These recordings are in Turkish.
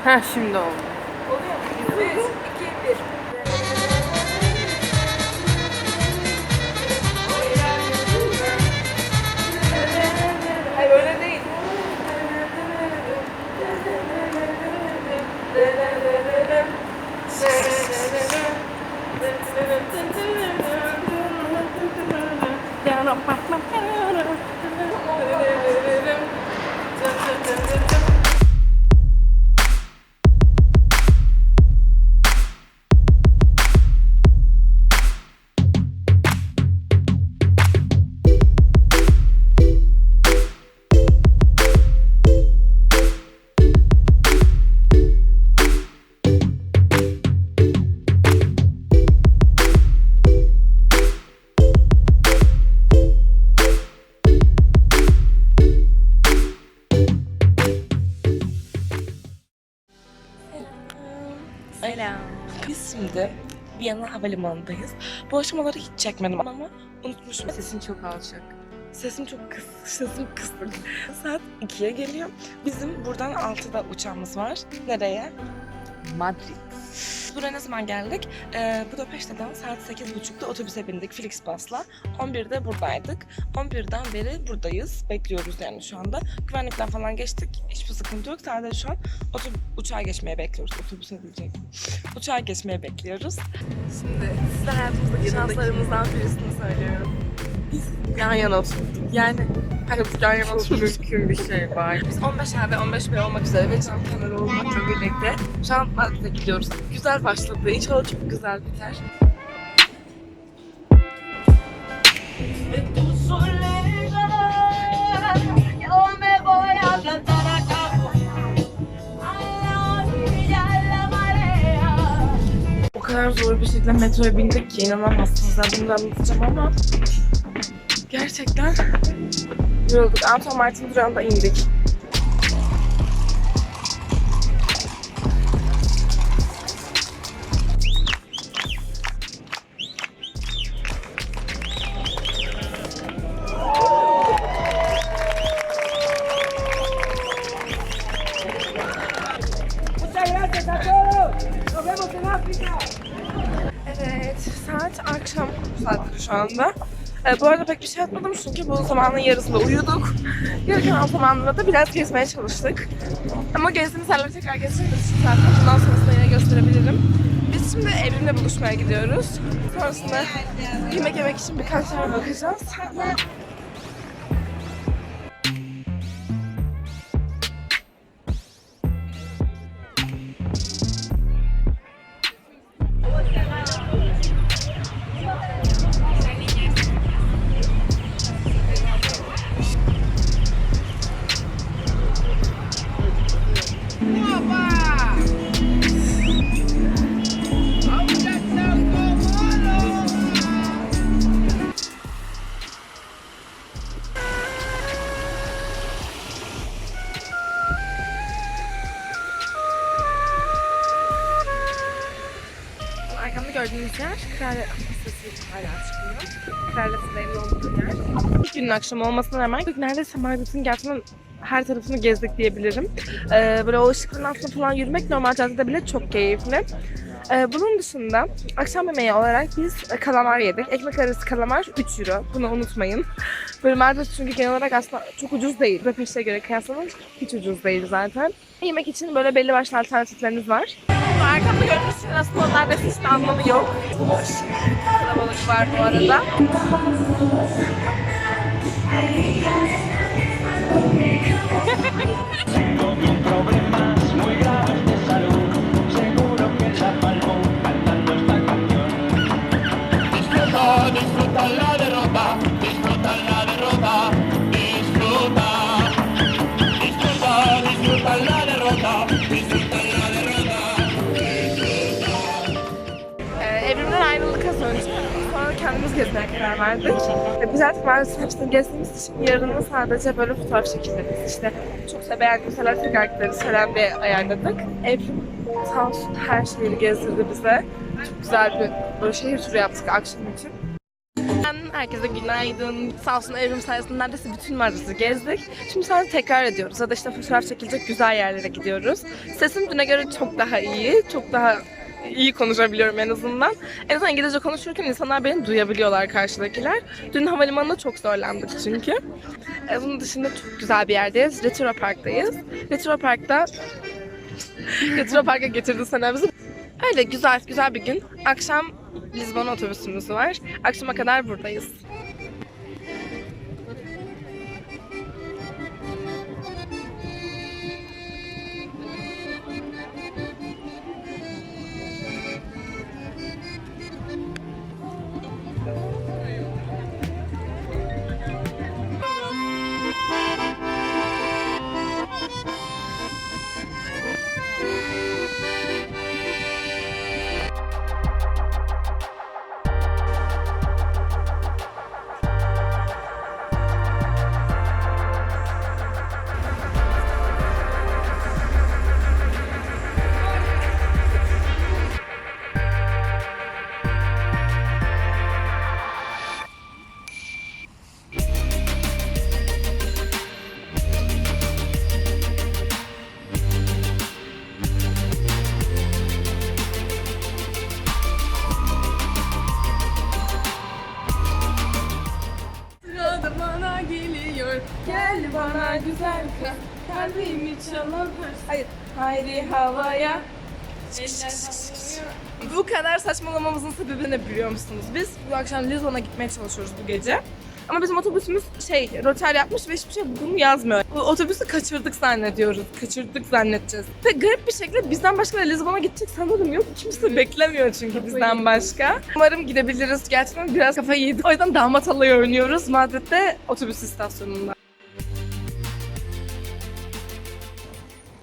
Ha şimdi oldu. Oluyor mu? 3, 2, 1. Hayır öyle değil. Selam. Biz şimdi Viyana Havalimanı'ndayız. Bu aşamaları hiç çekmedim ama unutmuşum. Sesin çok alçak. Sesim çok sesim kısık. Saat 2'ye geliyor. Bizim buradan 6'da uçağımız var. Nereye? Madrid. Buraya ne zaman geldik? Budapeşte'den saat 8.30'da otobüse bindik Flixbus'la. 11'de buradaydık. 11'den beri buradayız. Bekliyoruz yani şu anda. Güvenlikten falan geçtik. Hiçbir sıkıntı yok. Sadece şu an uçağa geçmeye bekliyoruz. Otobüse diyecektim. Uçağa geçmeye bekliyoruz. Şimdi size hayatımızdaki şanslarımızdan birisini söylüyorum. Biz yan yana oturduk. Yani hayatımız yan yana oturduk. Mümkün bir şey var. Biz 15A ve 15B olmak üzere ve cam kenarı olmakla birlikte şu an Madrid'e gidiyoruz. Güzel başladı. İnşallah çok güzel biter. O kadar zor bir şekilde metroya bindik ki inanamazsınız. Ben bunu da anlatacağım ama gerçekten yorulduk. Anton Martin durağında indik. Evet, saat akşam saatleri şu anda. Bu arada pek bir şey yapmadım çünkü bu zamanın yarısında uyuduk. Geri kalan zamanında da biraz gezmeye çalıştık. Ama gezdiğimiz yerleri tekrar gezeceğiz zaten. Bundan sonrasında yine gösterebilirim. Biz şimdi Evrim'le buluşmaya gidiyoruz. Sonrasında yemek yemek için birkaç yer bakacağız. Arkamda gördüğünüz yer Kraliyet Sesi hala çıkıyor. Kraliyet Sesi'nin olduğu yer. İlk günün akşamı olmasına rağmen neredeyse Madrid'in gerçekten her tarafını gezdik diyebilirim. Böyle o ışıkların altında falan yürümek normal caddede bile çok keyifli. Bunun dışında akşam yemeği olarak biz kalamar yedik. Ekmek arası kalamar 3 euro. Bunu unutmayın. Böyle Madrid çünkü genel olarak aslında çok ucuz değil. Budapeşte'ye göre kıyaslanınca hiç ucuz değil zaten. Yemek için böyle belli başlı alternatiflerimiz var. Arkamda gördüğünüz için aslında onlar da hiçbir anlamı yok. Kalabalık var bu arada. Evrimden ayrıldık az önce. Sonra kendimiz gezmeye karar verdik. Biz artık maalesef hepsini gezdiğimiz için yarını sadece böyle fotoğraf çekilmemiz. İşte çok da beğendiğimiz şeyler tekrar gideriz falan diye ayarladık. Evrim sağ olsun her şeyi gezdirdi bize. Çok güzel bir böyle şehir turu yaptık akşam için. Ben Herkese günaydın. Sağ olsun Evrim sayesinde neredeyse bütün Madrid'i gezdik. Şimdi sadece tekrar ediyoruz. Ya da işte fotoğraf çekilecek güzel yerlere gidiyoruz. Sesim düne göre çok daha iyi. Çok daha iyi konuşabiliyorum en azından. En azından İngilizce konuşurken insanlar beni duyabiliyorlar, karşıdakiler. Dün havalimanında çok zorlandık çünkü. Bunun dışında çok güzel bir yerdeyiz. Retro Park'tayız. Retro Park'a getirdi Sena bizi. Öyle güzel bir gün. Akşam Lizbon otobüsümüz var. Akşama kadar buradayız. Sırada bana geliyor, gel bana güzel kız, kalbimi çalan hayır, haydi havaya. Bu kadar saçmalamamızın sebebi ne biliyor musunuz? Biz bu akşam Lizbon'a gitmeye çalışıyoruz bu gece. Ama bizim otobüsümüz rotar yapmış ve hiçbir şey bunu yazmıyor. Bu otobüsü kaçırdık zannedeceğiz. Ve garip bir şekilde bizden başka da Lizbon'a gidecek sanırım yok. Kimse beklemiyor çünkü bizden başka. Umarım gidebiliriz. Gerçekten biraz kafayı yedik. O yüzden damat alayı oynuyoruz Madrid'de otobüs istasyonunda.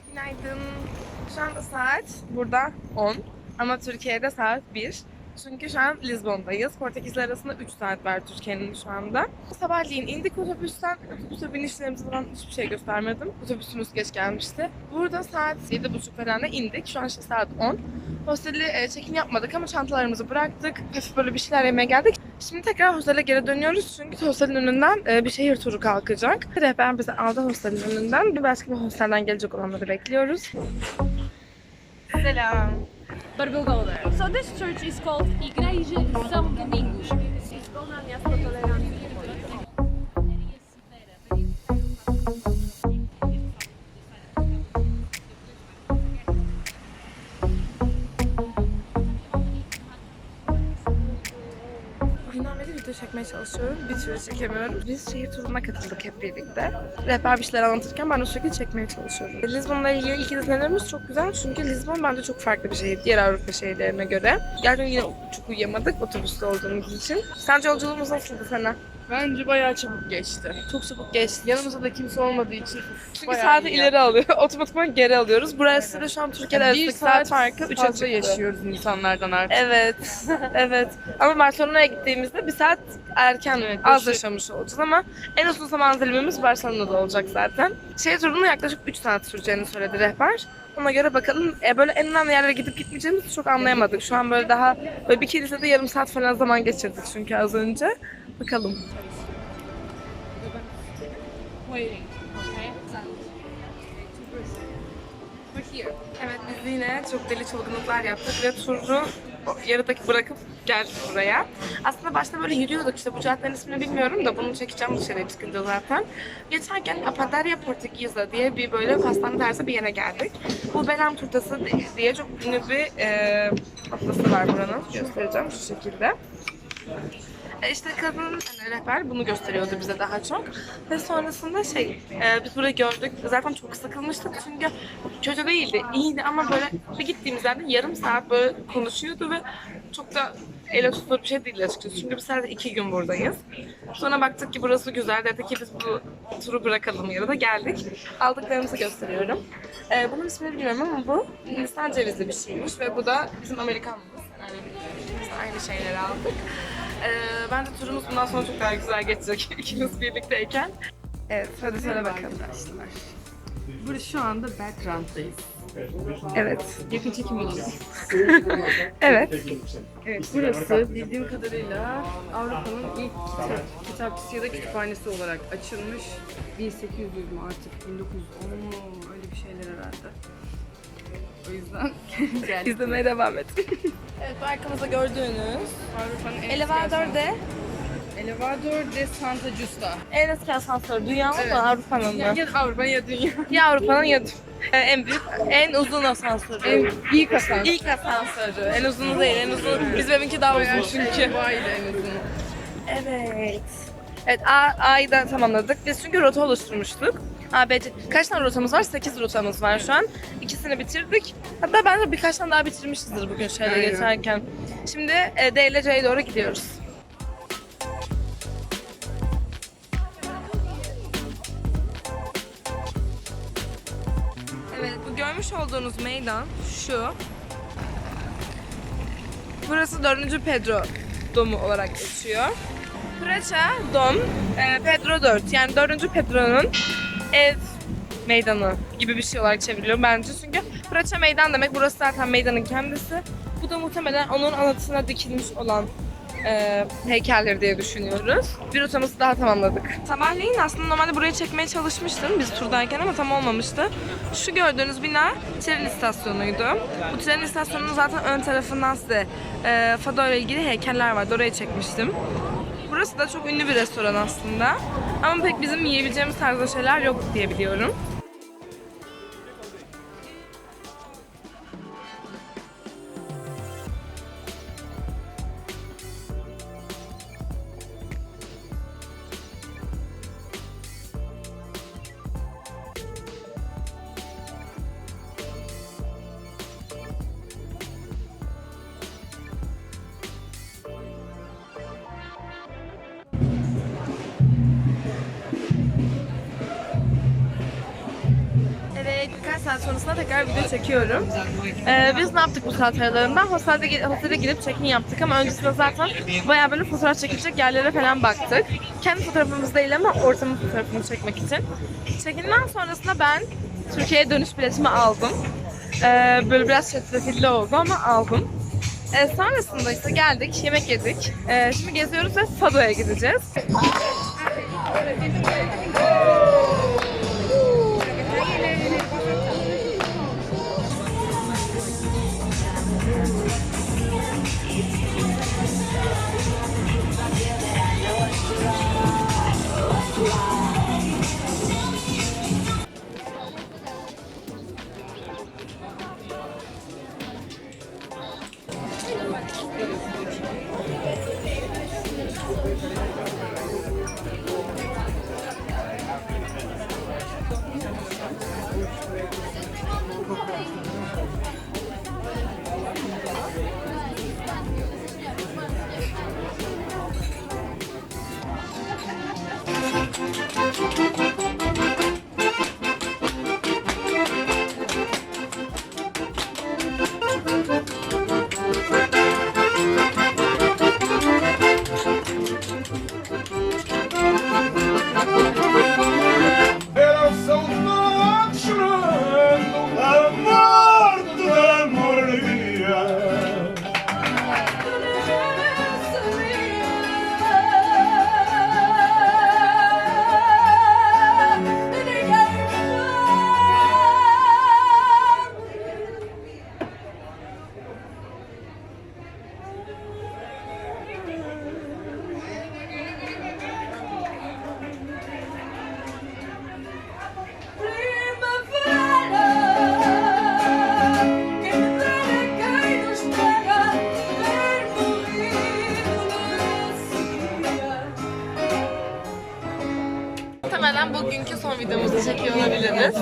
Günaydın. Şu anda saat burada 10 ama Türkiye'de saat 1. Çünkü şu an Lizbon'dayız. Portekiz'le arasında 3 saat var Türkiye'nin şu anda. Sabahleyin indik otobüsten. Otobüse binişlerimizi falan hiçbir şey göstermedim. Otobüsümüz geç gelmişti. Burada saat 7.30 falan da indik. Şu an işte saat 10. Hosteli check-in yapmadık ama çantalarımızı bıraktık. Hafif böyle bir şeyler yemeye geldik. Şimdi tekrar hostele geri dönüyoruz çünkü hostelin önünden bir şehir turu kalkacak. Rehber bizi aldı hostelin önünden. Bir başka bir hostelden gelecek olanları bekliyoruz. Selam. But we'll go there. So this church is called Igreja de São Domingos. Escola Nesta Tolerância. Bugünden beri video çekmeye çalışıyorum. Bir türlü çekemiyorum. Biz şehir turuna katıldık hep birlikte. Rehber bir şeyler anlatırken ben o şekilde çekmeye çalışıyorum. Lizbon'la ilgili ilk izlenimlerimiz çok güzel. Çünkü Lizbon bence çok farklı bir şehir diğer Avrupa şehirlerine göre. Gerçekten yine çok uyuyamadık otobüste olduğumuz için. Sence yolculuğumuz nasıldı sana? Bence bayağı çabuk geçti. Çok çabuk geçti. Yanımızda da kimse olmadığı için Çünkü bayağı saati iyi ileri alıyor. Otomatikman geri alıyoruz. Burası da şu an Türkiye'de bir arasındaki saat saat farkı 3'e fazla çıktı. yaşıyoruz insanlardan artık. Evet, evet. Ama Barcelona'ya gittiğimizde bir saat erken az başı- yaşamış olacağız ama en uzun zaman dilimimiz Barcelona'da olacak zaten. Şehir turunun yaklaşık 3 saat süreceğini söyledi rehber. Ona göre bakalım. Böyle en önemli yerlere gidip gitmeyeceğimizi çok anlayamadık. Şu an böyle daha böyle bir kilisede yarım saat falan zaman geçirdik çünkü az önce. Bakalım. Waiting. Okay. We're here. Evet biz yine çok deli çılgınlıklar yaptık ve turu yarıdaki bırakıp geldik buraya. Aslında başta böyle yürüyorduk işte bu caddenin ismini bilmiyorum da bunu çekeceğim dışarıya çıkınca zaten. Geçerken A Padaria Portuguesa diye bir böyle pastane tarzı bir yere geldik. Bu Belém turtası diye çok ünlü bir tatlası var buranın. Göstereceğim şu şekilde. İşte kadın rehber bunu gösteriyordu bize daha çok. Ve sonrasında biz burayı gördük. Zaten çok sıkılmıştık çünkü kötü değildi, iyiydi ama böyle bir gittiğimiz yerde yarım saat böyle konuşuyordu ve çok da ele tutulur bir şey değil açıkçası. Çünkü biz sadece 2 gün buradayız. Sonra baktık ki burası güzel. Dedik ki biz bu turu bırakalım yarıda geldik. Aldıklarımızı gösteriyorum. Bunun ismini bilmiyorum ama bu Hindistan cevizli bir şeymiş ve bu da bizim Amerikanımız. Yani biz aynı şeyleri aldık. Bence turumuz bundan sonra çok daha güzel geçecek ikimiz birlikteyken. Evet, hadi söyle bakalım. Burada şu anda background'dayız. Evet. Yakın çekim alanı. Evet. Evet, burası bildiğim kadarıyla Avrupa'nın ilk kitapçısı ya da kütüphanesi olarak açılmış. 1800 mü artık 1910 mu öyle bir şeyler herhalde. O yüzden geldik. İzlemeye devam et. Evet, bu arkamızda gördüğünüz Avrupa'nın en Elevador de Elevador de Santa Justa. en eski asansör. Dünyanın Evet. mı Avrupa'nın mı? Ya Avrupa ya dünya. Ya Avrupa'nın ya en büyük, en uzun asansörü. En büyük asansör. İlk asansörü. En uzunu değil, en uzun. Bizim benimki daha uzun çünkü. Vay de en uzun. Evet. Evet, A'yı da tamamladık. Biz çünkü rota oluşturmuştuk. A, B, C. Kaç tane rotamız var? 8 rotamız var şu an. İkisini bitirdik. Hatta bence birkaç tane daha bitirmişizdir bugün şöyle Aynen. geçerken. Şimdi D ile C'ye doğru gidiyoruz. Evet, bu görmüş olduğunuz meydan şu. Burası 4. Pedro Domu olarak geçiyor. Praça Dom, Pedro 4. Yani 4. Pedro'nun ev meydanı gibi bir şey olarak çevriliyor bence. Çünkü Praça meydan demek. Burası zaten meydanın kendisi. Bu da muhtemelen onun anıtına dikilmiş olan heykelleri diye düşünüyoruz. Bir rotamızı daha tamamladık. Sabahleyin aslında normalde buraya çekmeye çalışmıştım biz turdayken ama tam olmamıştı. Şu gördüğünüz bina tren istasyonuydu. Bu tren istasyonunun zaten ön tarafından size Fado ile ilgili heykeller vardı. Oraya çekmiştim. Burası da çok ünlü bir restoran aslında. Ama pek bizim yiyebileceğimiz tarzda şeyler yok diye biliyorum. Evet, birkaç saat sonrasında tekrar video çekiyorum. Biz ne yaptık bu saat aralarında? Hostele gidip check-in yaptık ama öncesinde zaten bayağı böyle fotoğraf çekilecek yerlere falan baktık. Kendi fotoğrafımız değil ama ortamın fotoğrafını çekmek için. Check-in'den sonrasında ben Türkiye'ye dönüş biletimi aldım. Böyle biraz çetrefilli oldu ama aldım. Sonrasında ise geldik, yemek yedik. Şimdi geziyoruz ve Fado'ya gideceğiz. Era saudade chorando, amor do amor vivia. Muhtemelen bugünkü son videomuzu çekiyor olabiliriz.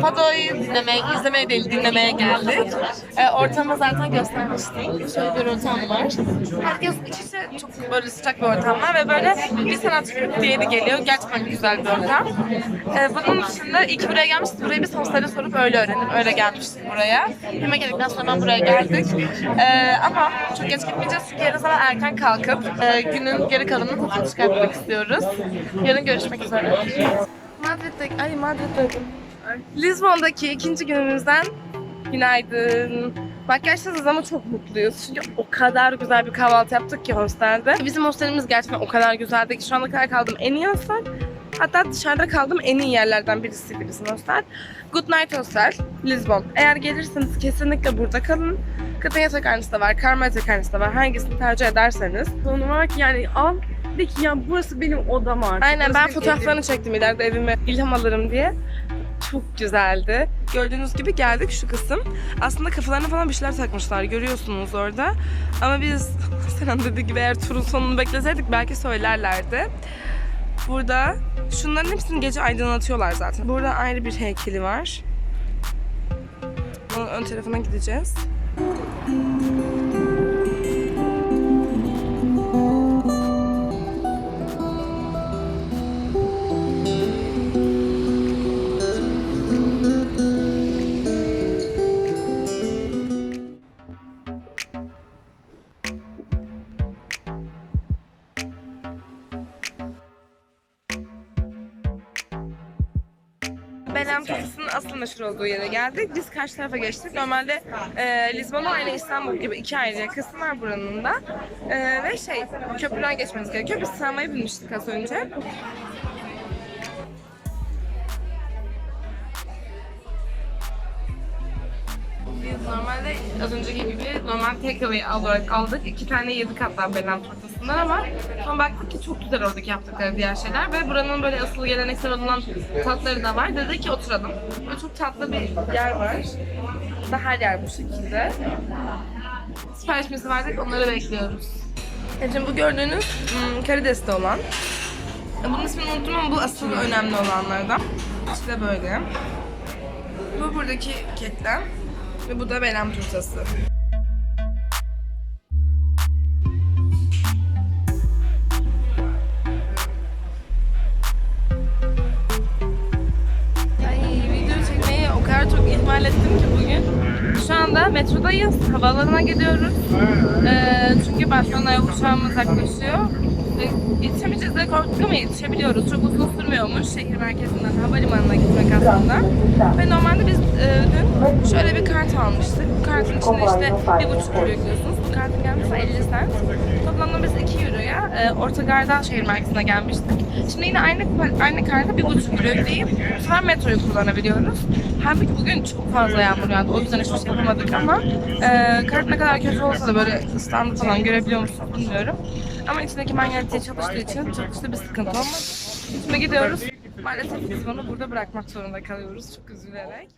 Fado'yu izlemeye değil dinlemeye geldik. Ortamı zaten göstermiştim. Şöyle bir ortam var. Herkes iç içe çok böyle sıcak bir ortam var ve böyle bir sanatçı diğeri geliyor. Gerçekten güzel bir ortam. Bunun dışında ilk buraya gelmiştik. Burayı biz hostlara sorup öyle gelmiştik buraya. Yemek yedikten sonra ben buraya geldik. Ama çok geç gitmeyeceğiz çünkü yarın sabah erken kalkıp günün geri kalanını tadını çıkartmak istiyoruz. Yarın görüşmek üzere. Madrid'de Lizbon'daki ikinci günümüzden günaydın. Makyajsızız ama çok mutluyuz. Çünkü o kadar güzel bir kahvaltı yaptık ki hostelde. Bizim hostelimiz gerçekten o kadar güzeldi ki şu ana kadar kaldığım en iyi hostel. Hatta dışarıda kaldığım en iyi yerlerden birisiydi bizim hostel. Good Night Hostel, Lizbon. Eğer gelirseniz kesinlikle burada kalın. Kadın yatakhanesi de var, karma yatakhanesi de var. Hangisini tercih ederseniz. Konu var ki yani al de ki ya burası benim odam artık. Aynen, Burası ben benim fotoğraflarını çektim ileride evime ilham alırım diye. Çok güzeldi. Gördüğünüz gibi geldik şu kısım. Aslında kafalarına falan bir şeyler takmışlar. Görüyorsunuz orada. Ama biz Seren dediği gibi eğer turun sonunu bekleseydik belki söylerlerdi. Burada şunların hepsini gece aydınlatıyorlar zaten. Burada ayrı bir heykeli var. Onun ön tarafına gideceğiz. Belem turşusunun asıl meşhur olduğu yere geldik. Biz karşı tarafa geçtik. Normalde Lizbon'a aynı İstanbul gibi iki ayrı kısım var buranın da. Ve köprüden geçmeniz gerekiyor. Biz tramvaya binmiştik az önce. Biz normalde az önceki gibi normal takeaway olarak aldık. 2 tane yedik hatta Belem turtasından ama sonra baktık ki çok güzel oradaki yaptıkları diğer şeyler ve buranın böyle asıl geleneksel olan tatları da var. Dedi ki oturalım. Böyle çok tatlı bir yer var. Da her yer bu şekilde. Siparişimizi verdik, onları bekliyoruz. Şimdi bu gördüğünüz karidesli olan. Bunun ismini unuttum ama bu asıl önemli olanlardan. İşte böyle. Bu buradaki kekler. Ve bu da Belem turtası. Video çekmeyi o kadar çok ihmal ettim ki bugün. Şu anda metrodayız. Havaalanına gidiyoruz. Çünkü Barcelona'ya uçağımız yaklaşıyor. Yetişemeyeceğiz diye korktuk ama yetişebiliyoruz. Çok uzun sürmüyormuş şehir merkezinden havalimanına gitmek aslında. Ve normalde biz dün şöyle bir kart almıştık. Bu kartın içinde işte 1,5 euro yüklüyorsunuz. Bu kartın gelmesi 50 cent. Toplamda biz 2 euroya Ortagar'dan şehir merkezine gelmiştik. Şimdi yine aynı karta 1,5 euro yükleyip bu sefer metroyu kullanabiliyoruz. Halbuki bugün çok fazla yağmur yağdı. O yüzden hiçbir şey yapamadık ama kart ne kadar kötü olsa da böyle İstanbul falan görebiliyor musunuz bilmiyorum. Ama içindeki manyetiği çalıştığı için çok işte bir sıkıntı olmadı. Şimdi gidiyoruz. Maalesef biz bunu burada bırakmak zorunda kalıyoruz çok üzülerek.